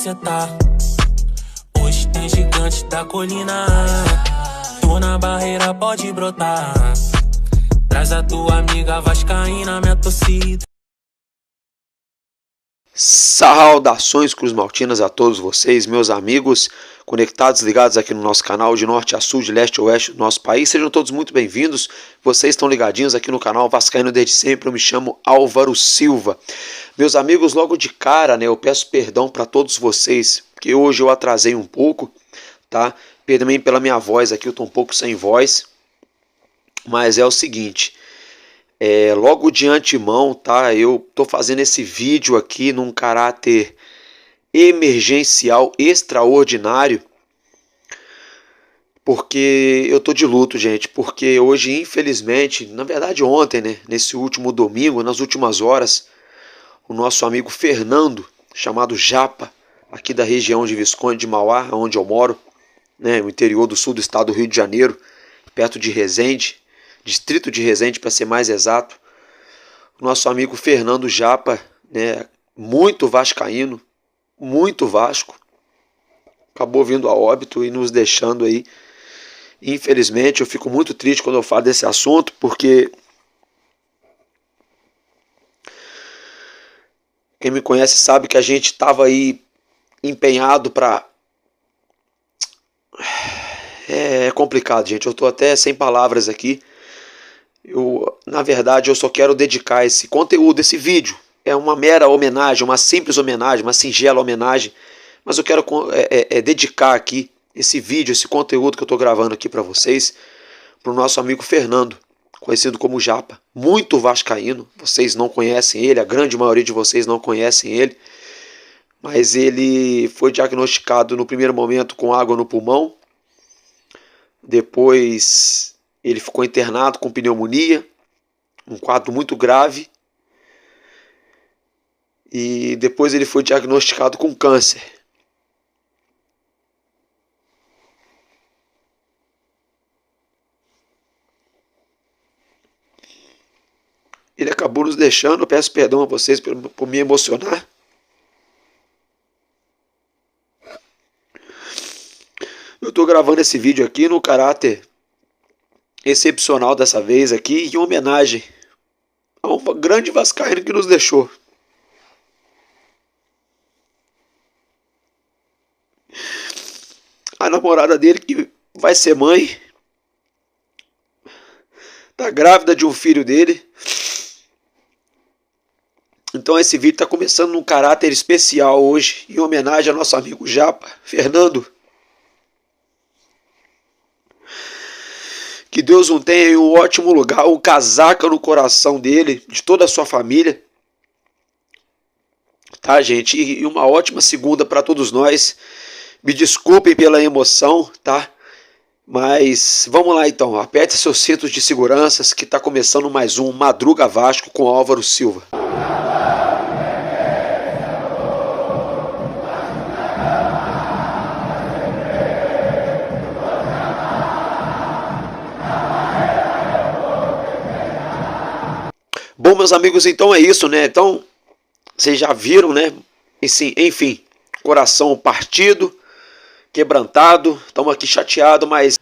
cê tá. Hoje tem gigantes da colina. Tô na barreira, pode brotar. Traz a tua amiga vascaína, minha torcida. Saudações cruzmaltinas a todos vocês, meus amigos conectados, ligados aqui no nosso canal de norte a sul, de leste a oeste do nosso país. Sejam todos muito bem-vindos. Vocês estão ligadinhos aqui no canal Vascaíno desde sempre. Eu me chamo Álvaro Silva. Meus amigos, logo de cara, eu peço perdão para todos vocês, porque hoje eu atrasei um pouco, tá? Também pela minha voz aqui, eu tô um pouco sem voz. Mas é o seguinte, logo de antemão, tá? Eu tô fazendo esse vídeo aqui num caráter emergencial, extraordinário, porque eu tô de luto, gente, porque hoje, infelizmente, na verdade ontem, nesse último domingo, nas últimas horas, o nosso amigo Fernando, chamado Japa, aqui da região de Visconde de Mauá, onde eu moro, no interior do sul do estado do Rio de Janeiro, perto de Resende, distrito de Resende para ser mais exato, o nosso amigo Fernando Japa, muito vascaíno, muito Vasco, acabou vindo a óbito e nos deixando aí. Infelizmente, eu fico muito triste quando eu falo desse assunto, porque quem me conhece sabe que a gente estava aí empenhado para... É complicado, gente, eu estou até sem palavras aqui. Na verdade, eu só quero dedicar esse conteúdo, esse vídeo. É uma mera homenagem, uma simples homenagem, uma singela homenagem. Mas eu quero dedicar aqui esse vídeo, esse conteúdo que eu estou gravando aqui para vocês, para o nosso amigo Fernando, conhecido como Japa. Muito vascaíno, vocês não conhecem ele, a grande maioria de vocês não conhecem ele. Mas ele foi diagnosticado no primeiro momento com água no pulmão. Depois ele ficou internado com pneumonia, um quadro muito grave. E depois ele foi diagnosticado com câncer. Ele acabou nos deixando, eu peço perdão a vocês por me emocionar. Eu estou gravando esse vídeo aqui no caráter excepcional dessa vez aqui, em homenagem a um grande vascaíno que nos deixou. A namorada dele, que vai ser mãe, tá grávida de um filho dele. Então esse vídeo está começando num caráter especial hoje, em homenagem ao nosso amigo Japa, Fernando. Que Deus o tenha em um ótimo lugar, um casaca no coração dele, de toda a sua família. Tá, gente? E uma ótima segunda para todos nós. Me desculpem pela emoção, tá? Mas vamos lá então, aperte seus cintos de segurança, que está começando mais um Madruga Vasco com Álvaro Silva. Bom, meus amigos, então é isso, Então, vocês já viram, Enfim, coração partido, quebrantado, estamos aqui chateados, mas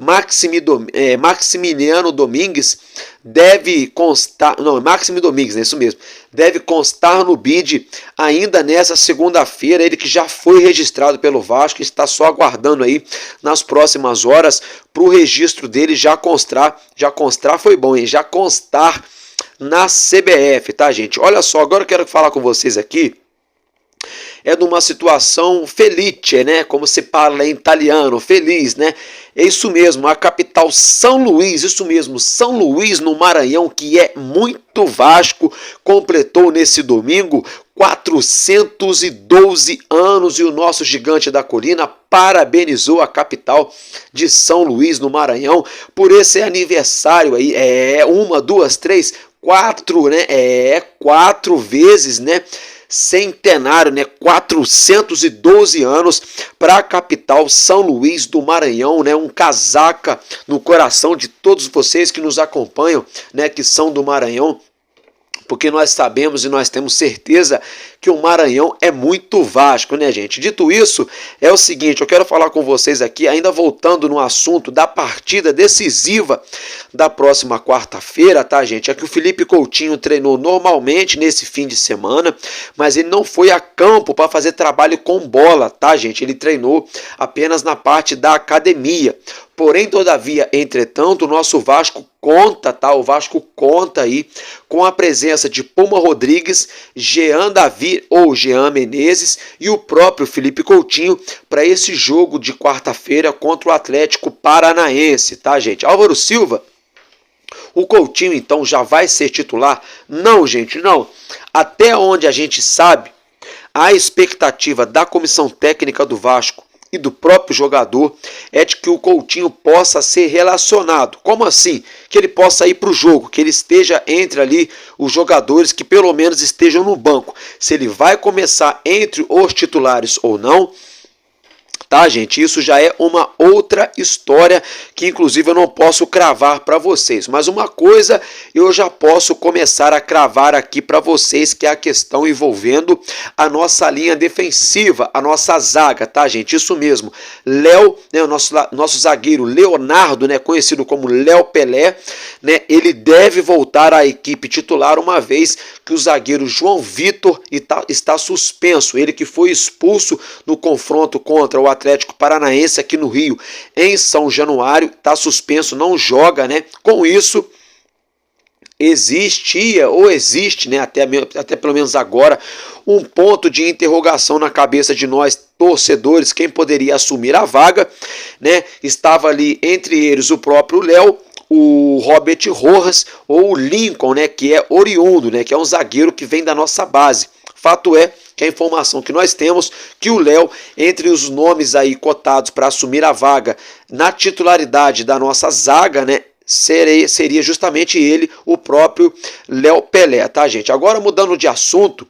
Maximiliano Domingues deve constar, Maxime Domingues, isso mesmo, deve constar no BID ainda nessa segunda-feira, ele que já foi registrado pelo Vasco, está só aguardando aí nas próximas horas para o registro dele já constar foi bom, hein? Já constar na CBF, tá, gente? Olha só, agora eu quero falar com vocês aqui de uma situação felice, como se fala em italiano, feliz, É isso mesmo, a capital São Luís, isso mesmo, São Luís no Maranhão, que é muito Vasco, completou nesse domingo 412 anos e o nosso gigante da colina parabenizou a capital de São Luís no Maranhão por esse aniversário aí, 1, 2, 3, 4, 4 vezes, centenário, 412 anos para a capital São Luís do Maranhão, um casaca no coração de todos vocês que nos acompanham, que são do Maranhão. porque nós sabemos e nós temos certeza que o Maranhão é muito Vasco, né, gente? Dito isso, é o seguinte, eu quero falar com vocês aqui, ainda voltando no assunto da partida decisiva da próxima quarta-feira, tá, gente? É que o Felipe Coutinho treinou normalmente nesse fim de semana, mas ele não foi a campo para fazer trabalho com bola, tá, gente? Ele treinou apenas na parte da academia. Porém, todavia, entretanto, o nosso Vasco conta, tá? O Vasco conta aí com a presença de Puma Rodrigues, Jean Davi ou Jean Menezes e o próprio Felipe Coutinho para esse jogo de quarta-feira contra o Atlético Paranaense, tá, gente? Álvaro Silva, o Coutinho então já vai ser titular? Não, gente, não. Até onde a gente sabe, a expectativa da comissão técnica do Vasco e do próprio jogador é de que o Coutinho possa ser relacionado. Como assim? Que ele possa ir para o jogo, que ele esteja entre ali os jogadores que pelo menos estejam no banco. Se ele vai começar entre os titulares ou não, tá, gente? Isso já é uma outra história que inclusive eu não posso cravar para vocês. Mas uma coisa eu já posso começar a cravar aqui para vocês, que é a questão envolvendo a nossa linha defensiva, a nossa zaga, tá, gente? Isso mesmo. Léo, né, o nosso zagueiro Leonardo, né, conhecido como Léo Pelé, né, ele deve voltar à equipe titular uma vez que o zagueiro João Vitor está suspenso. Ele que foi expulso no confronto contra o Atlético Paranaense aqui no Rio, em São Januário, está suspenso, não joga, né? Com isso, existia ou existe, né, até pelo menos agora, um ponto de interrogação na cabeça de nós torcedores, quem poderia assumir a vaga, né? Estava ali entre eles o próprio Léo, o Robert Rojas ou o Lincoln, né, que é oriundo, né, que é um zagueiro que vem da nossa base. Fato é que a informação que nós temos, que o Léo, entre os nomes aí cotados para assumir a vaga na titularidade da nossa zaga, né, seria justamente ele, o próprio Léo Pelé, tá, gente? Agora, mudando de assunto,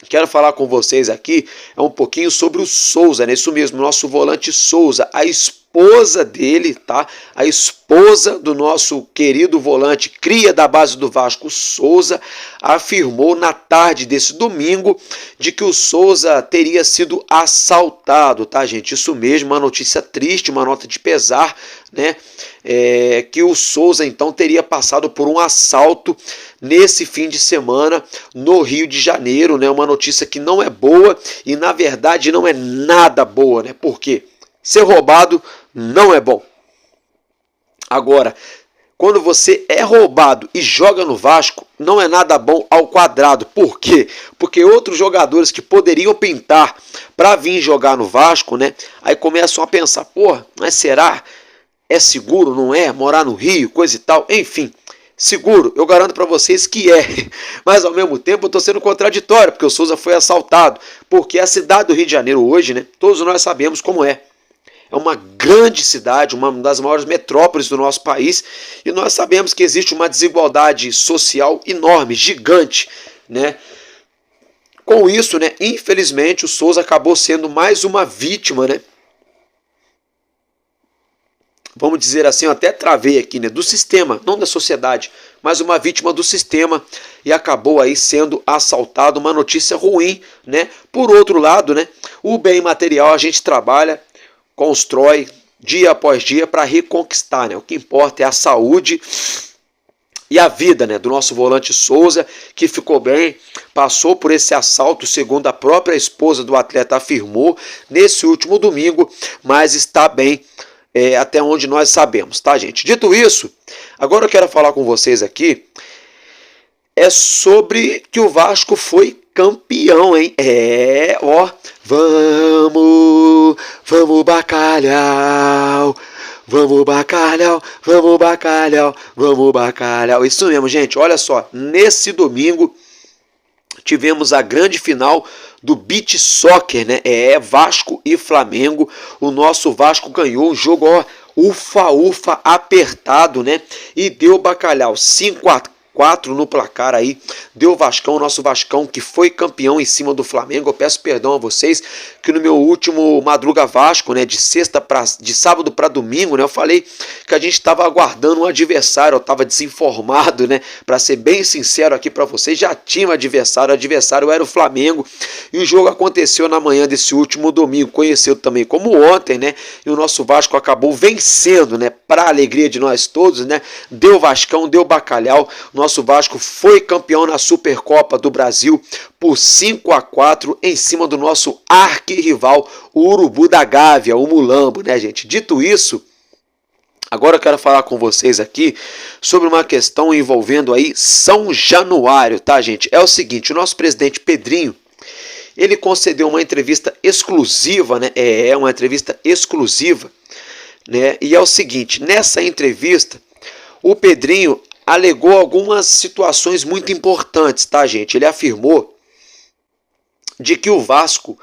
quero falar com vocês aqui um pouquinho sobre o Souza, né? Isso mesmo, nosso volante Souza, a esposa dele, tá? A esposa do nosso querido volante, cria da base do Vasco, Souza, afirmou na tarde desse domingo de que o Souza teria sido assaltado, tá, gente? Isso mesmo, uma notícia triste, uma nota de pesar, né? Que o Souza então teria passado por um assalto nesse fim de semana no Rio de Janeiro, né? Uma notícia que não é boa e na verdade não é nada boa, né? Porque ser roubado não é bom. Agora, quando você é roubado e joga no Vasco, não é nada bom ao quadrado. Por quê? Porque outros jogadores que poderiam pintar para vir jogar no Vasco, né? Aí começam a pensar, porra, mas será? É seguro, não é? Morar no Rio, coisa e tal, enfim. Seguro, eu garanto para vocês que é. Mas ao mesmo tempo eu estou sendo contraditório, porque o Souza foi assaltado. Porque a cidade do Rio de Janeiro hoje, né? Todos nós sabemos como é. É uma grande cidade, uma das maiores metrópoles do nosso país, e nós sabemos que existe uma desigualdade social enorme, gigante, né? Com isso, né, infelizmente, o Souza acabou sendo mais uma vítima, né? Vamos dizer assim, eu até travei aqui, né, do sistema, não da sociedade, mas uma vítima do sistema, e acabou aí sendo assaltado, uma notícia ruim, né? Por outro lado, né, o bem material a gente trabalha, constrói dia após dia para reconquistar, né? O que importa é a saúde e a vida, né, do nosso volante Souza, que ficou bem, passou por esse assalto, segundo a própria esposa do atleta afirmou, nesse último domingo, mas está bem, até onde nós sabemos, tá, gente? Dito isso, agora eu quero falar com vocês aqui sobre que o Vasco foi campeão, hein? Vamos bacalhau, vamos bacalhau, vamos bacalhau, vamos bacalhau. Isso mesmo, gente, olha só, nesse domingo tivemos a grande final do Beach Soccer, né? Vasco e Flamengo. O nosso Vasco ganhou um jogo, ufa, apertado, né? E deu bacalhau 5-4 5-4 no placar aí, deu o Vascão, nosso Vascão que foi campeão em cima do Flamengo. Eu peço perdão a vocês que no meu último Madruga Vasco, né, de sábado para domingo, né, eu falei que a gente estava aguardando um adversário, eu estava desinformado, né, para ser bem sincero aqui para vocês, já tinha um adversário, o adversário era o Flamengo, e o jogo aconteceu na manhã desse último domingo, conhecido também como ontem, né, e o nosso Vasco acabou vencendo, né, para alegria de nós todos, né, deu Vascão, deu bacalhau, nosso Vasco foi campeão na Supercopa do Brasil por 5-4 em cima do nosso arquirrival, o Urubu da Gávea, o Mulambo, né, gente? Dito isso, agora eu quero falar com vocês aqui sobre uma questão envolvendo aí São Januário, tá, gente? É o seguinte, o nosso presidente Pedrinho, ele concedeu uma entrevista exclusiva, né? Uma entrevista exclusiva, né? E é o seguinte, nessa entrevista, o Pedrinho alegou algumas situações muito importantes, tá, gente? Ele afirmou de que o Vasco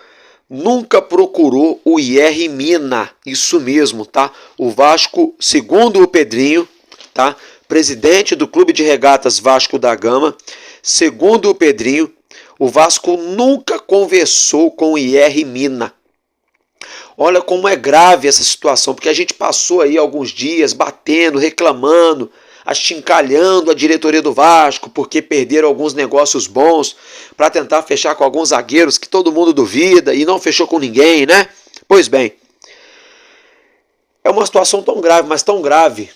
nunca procurou o IR Mina, isso mesmo, tá? O Vasco, segundo o Pedrinho, tá? Presidente do Clube de Regatas Vasco da Gama, segundo o Pedrinho, o Vasco nunca conversou com o IR Mina. Olha como é grave essa situação, porque a gente passou aí alguns dias batendo, reclamando, achincalhando a diretoria do Vasco porque perderam alguns negócios bons para tentar fechar com alguns zagueiros que todo mundo duvida e não fechou com ninguém, né? Pois bem, é uma situação tão grave, mas tão grave,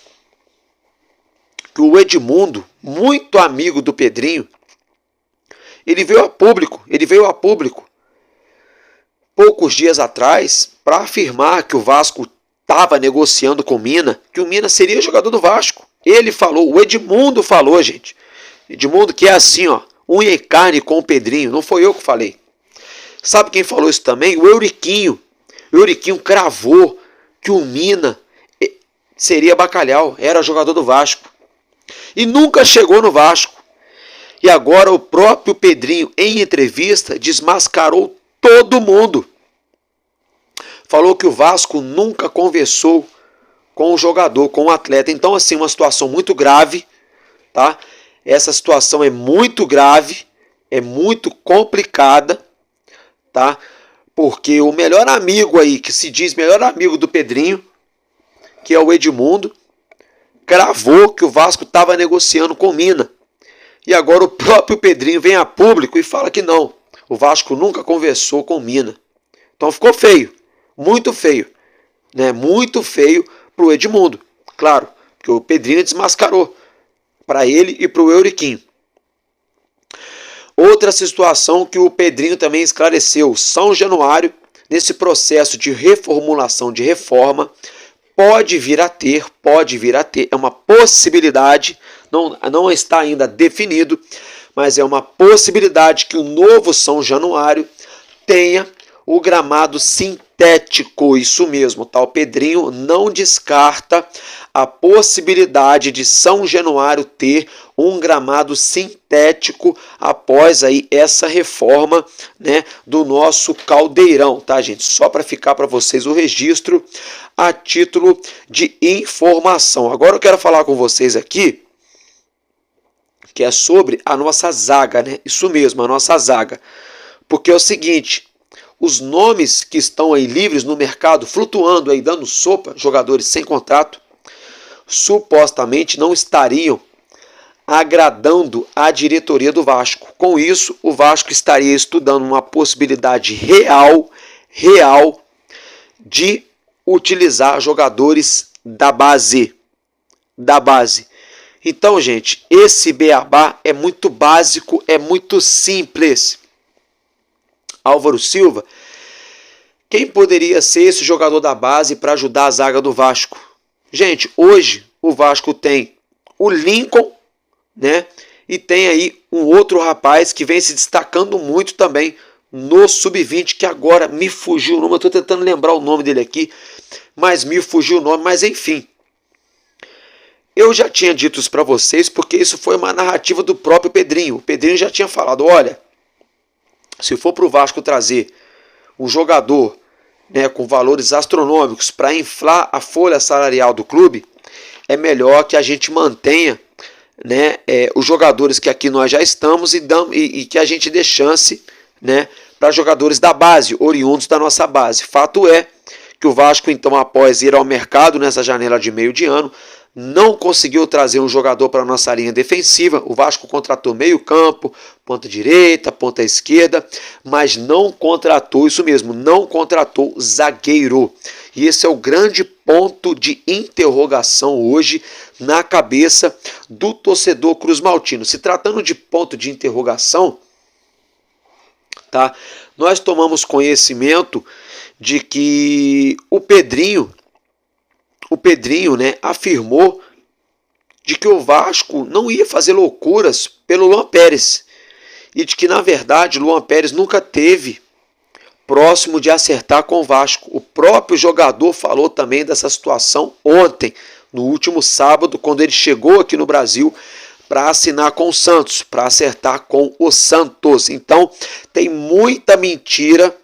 que o Edmundo, muito amigo do Pedrinho, ele veio a público poucos dias atrás para afirmar que o Vasco estava negociando com o Mina, que o Mina seria jogador do Vasco. Ele falou, o Edmundo falou, gente. Edmundo que é assim, ó, unha e carne com o Pedrinho, não foi eu que falei. Sabe quem falou isso também? O Euriquinho. O Euriquinho cravou que o Mina seria bacalhau, era jogador do Vasco. E nunca chegou no Vasco. E agora o próprio Pedrinho, em entrevista, desmascarou todo mundo. Falou que o Vasco nunca conversou com o jogador, com o atleta. Então, assim, uma situação muito grave, tá? Essa situação é muito grave, é muito complicada, tá? Porque o melhor amigo aí, que se diz melhor amigo do Pedrinho, que é o Edmundo, cravou que o Vasco estava negociando com o Mina. E agora o próprio Pedrinho vem a público e fala que não, o Vasco nunca conversou com o Mina. Então ficou feio, muito feio, né? Muito feio para o Edmundo, claro, porque o Pedrinho desmascarou para ele e para o Euriquinho. Outra situação que o Pedrinho também esclareceu, São Januário, nesse processo de reformulação, de reforma, pode vir a ter, é uma possibilidade, não está ainda definido, mas é uma possibilidade que o novo São Januário tenha o gramado sintético, isso mesmo, tá? O Pedrinho não descarta a possibilidade de São Januário ter um gramado sintético após aí essa reforma, né, do nosso caldeirão, tá, gente? Só para ficar para vocês o registro a título de informação. Agora eu quero falar com vocês aqui que é sobre a nossa zaga, né? Isso mesmo, a nossa zaga. Porque é o seguinte, os nomes que estão aí livres no mercado, flutuando aí, dando sopa, jogadores sem contrato, supostamente não estariam agradando a diretoria do Vasco. Com isso, o Vasco estaria estudando uma possibilidade real de utilizar jogadores da base. Então, gente, esse beabá é muito básico, é muito simples. Álvaro Silva, quem poderia ser esse jogador da base para ajudar a zaga do Vasco? Gente, hoje o Vasco tem o Lincoln, né? E tem aí um outro rapaz que vem se destacando muito também no Sub-20, que agora me fugiu o nome, eu estou tentando lembrar o nome dele aqui, mas me fugiu o nome, mas enfim. Eu já tinha dito isso para vocês, porque isso foi uma narrativa do próprio Pedrinho. O Pedrinho já tinha falado, olha, se for para o Vasco trazer um jogador, né, com valores astronômicos para inflar a folha salarial do clube, é melhor que a gente mantenha né, os jogadores que aqui nós já estamos e que a gente dê chance, né, para jogadores da base, oriundos da nossa base. Fato é que o Vasco, então, após ir ao mercado nessa janela de meio de ano, não conseguiu trazer um jogador para a nossa linha defensiva. O Vasco contratou meio campo, ponta direita, ponta esquerda, mas não contratou, isso mesmo, não contratou zagueiro. E esse é o grande ponto de interrogação hoje na cabeça do torcedor cruzmaltino. Se tratando de ponto de interrogação, tá? Nós tomamos conhecimento de que o Pedrinho, né, afirmou de que o Vasco não ia fazer loucuras pelo Luan Pérez e de que, na verdade, o Luan Pérez nunca teve próximo de acertar com o Vasco. O próprio jogador falou também dessa situação ontem, no último sábado, quando ele chegou aqui no Brasil para assinar com o Santos, para acertar com o Santos. Então, tem muita mentira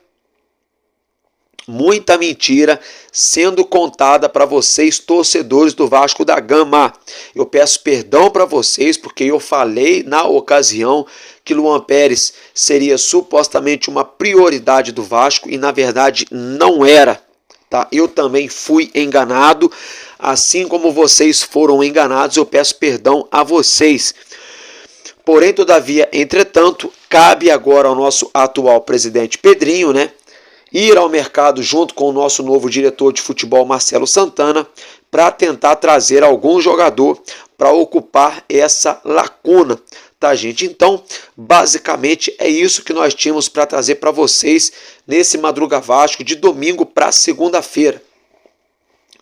sendo contada para vocês, torcedores do Vasco da Gama. Eu peço perdão para vocês, porque eu falei na ocasião que Luan Pérez seria supostamente uma prioridade do Vasco e na verdade não era. Tá? Eu também fui enganado, assim como vocês foram enganados, eu peço perdão a vocês. Porém, todavia, entretanto, cabe agora ao nosso atual presidente Pedrinho, né, ir ao mercado junto com o nosso novo diretor de futebol, Marcelo Santana, para tentar trazer algum jogador para ocupar essa lacuna, tá, gente? Então, basicamente é isso que nós tínhamos para trazer para vocês nesse Madruga Vasco de domingo para segunda-feira.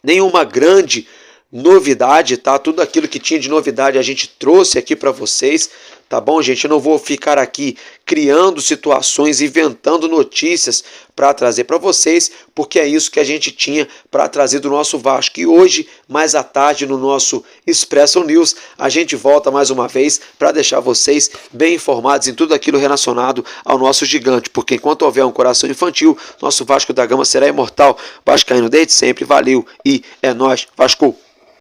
Nenhuma grande novidade, tá? Tudo aquilo que tinha de novidade a gente trouxe aqui para vocês, tá bom, gente? Eu não vou ficar aqui criando situações, inventando notícias para trazer para vocês, porque é isso que a gente tinha para trazer do nosso Vasco. E hoje, mais à tarde, no nosso Expresso News, a gente volta mais uma vez para deixar vocês bem informados em tudo aquilo relacionado ao nosso gigante, porque enquanto houver um coração infantil, nosso Vasco da Gama será imortal. Vascaíno desde sempre, valeu e é nóis, Vasco!